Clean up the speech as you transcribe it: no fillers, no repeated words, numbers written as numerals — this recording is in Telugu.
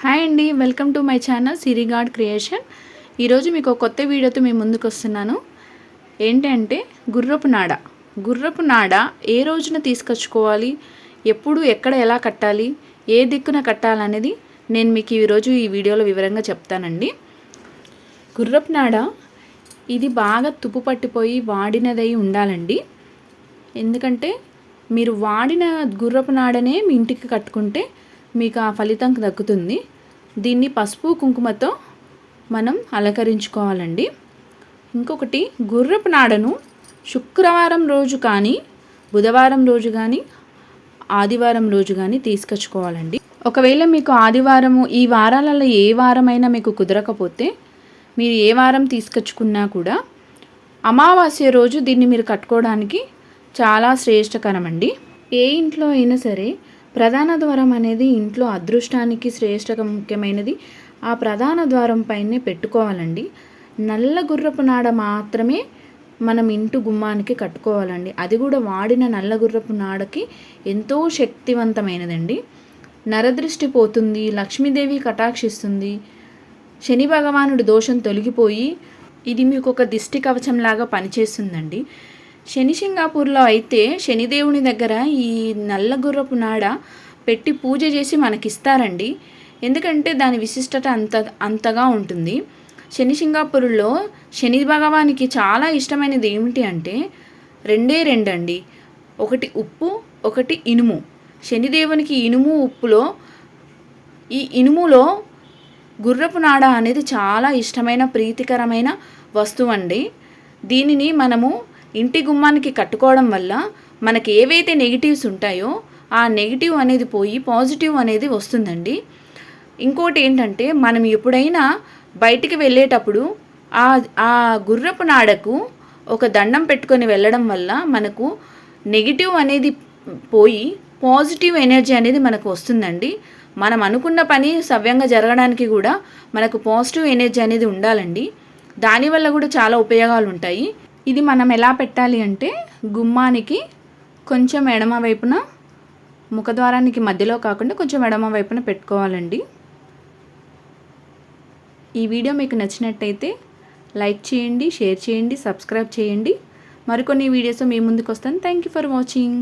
హాయ్ అండి, వెల్కమ్ టు మై ఛానల్ సిరిగాడ్ క్రియేషన్. ఈరోజు మీకు ఒక కొత్త వీడియోతో మీ ముందుకు వస్తున్నాను. ఏంటంటే గుర్రపు నాడ ఏ రోజున తీసుకొచ్చుకోవాలి, ఎప్పుడు ఎక్కడ ఎలా కట్టాలి, ఏ దిక్కున కట్టాలనేది నేను మీకు ఈరోజు ఈ వీడియోలో వివరంగా చెప్తానండి. గుర్రపు నాడ ఇది బాగా తుప్పు పట్టిపోయి వాడినదై ఉండాలండి. ఎందుకంటే మీరు వాడిన గుర్రపు నాడనే మీ ఇంటికి కట్టుకుంటే మీకు ఆ ఫలితం దక్కుతుంది. దీన్ని పసుపు కుంకుమతో మనం అలంకరించుకోవాలండి. ఇంకొకటి, గుర్రపు నాడను శుక్రవారం రోజు కానీ, బుధవారం రోజు కానీ, ఆదివారం రోజు కానీ తీసుకొచ్చుకోవాలండి. ఒకవేళ మీకు ఆదివారము ఈ వారాలలో ఏ వారమైనా మీకు కుదరకపోతే మీరు ఏ వారం తీసుకొచ్చుకున్నా కూడా అమావాస్య రోజు దీన్ని మీరు కట్టుకోవడానికి చాలా శ్రేష్టకరమండి. ఏ ఇంట్లో అయినా సరే ప్రధాన ద్వారం అనేది ఇంట్లో అదృష్టానికి ముఖ్యమైనది. ఆ ప్రధాన ద్వారం పైనే పెట్టుకోవాలండి. నల్ల గుర్రపు నాడ మాత్రమే మనం ఇంటి గుమ్మానికి కట్టుకోవాలండి. అది కూడా వాడిన నల్ల గుర్రపు నాడకి ఎంతో శక్తివంతమైనదండి. నరదృష్టి పోతుంది, లక్ష్మీదేవి కటాక్షిస్తుంది, శని భగవానుడి దోషం తొలగిపోయి ఇది మీకు ఒక దిష్టి కవచంలాగా పనిచేస్తుందండి. సింగాపూర్లో అయితే శనిదేవుని దగ్గర ఈ నల్ల గుర్రపు నాడ పెట్టి పూజ చేసి మనకిస్తారండి. ఎందుకంటే దాని విశిష్టత అంతగా ఉంటుంది. సింగాపూర్లో శని భగవానికి చాలా ఇష్టమైనది ఏమిటి అంటే రెండండి. ఒకటి ఉప్పు, ఒకటి ఇనుము. శనిదేవునికి ఇనుము, ఉప్పులో ఈ ఇనుములో గుర్రపు నాడ అనేది చాలా ఇష్టమైన ప్రీతికరమైన వస్తువు అండి. దీనిని మనము ఇంటి గుమ్మానికి కట్టుకోవడం వల్ల మనకి ఏవైతే నెగిటివ్స్ ఉంటాయో ఆ నెగిటివ్ అనేది పోయి పాజిటివ్ అనేది వస్తుందండి. ఇంకోటి ఏంటంటే మనం ఎప్పుడైనా బయటికి వెళ్ళేటప్పుడు ఆ గుర్రపు నాడకు ఒక దండం పెట్టుకొని వెళ్ళడం వల్ల మనకు నెగిటివ్ అనేది పోయి పాజిటివ్ ఎనర్జీ అనేది మనకు వస్తుందండి. మనం అనుకున్న పని సవ్యంగా జరగడానికి కూడా మనకు పాజిటివ్ ఎనర్జీ అనేది ఉండాలండి. దానివల్ల కూడా చాలా ఉపయోగాలు ఉంటాయి. ఇది మనం ఎలా పెట్టాలి అంటే గుమ్మానికి కొంచెం ఎడమ వైపున, ముఖద్వారానికి మధ్యలో కాకుండా కొంచెం ఎడమ వైపున పెట్టుకోవాలండి. ఈ వీడియో మీకు నచ్చినట్టయితే లైక్ చేయండి, షేర్ చేయండి, సబ్స్క్రైబ్ చేయండి. మరికొన్ని వీడియోస్ మీ ముందుకు వస్తాను. Thank you for watching.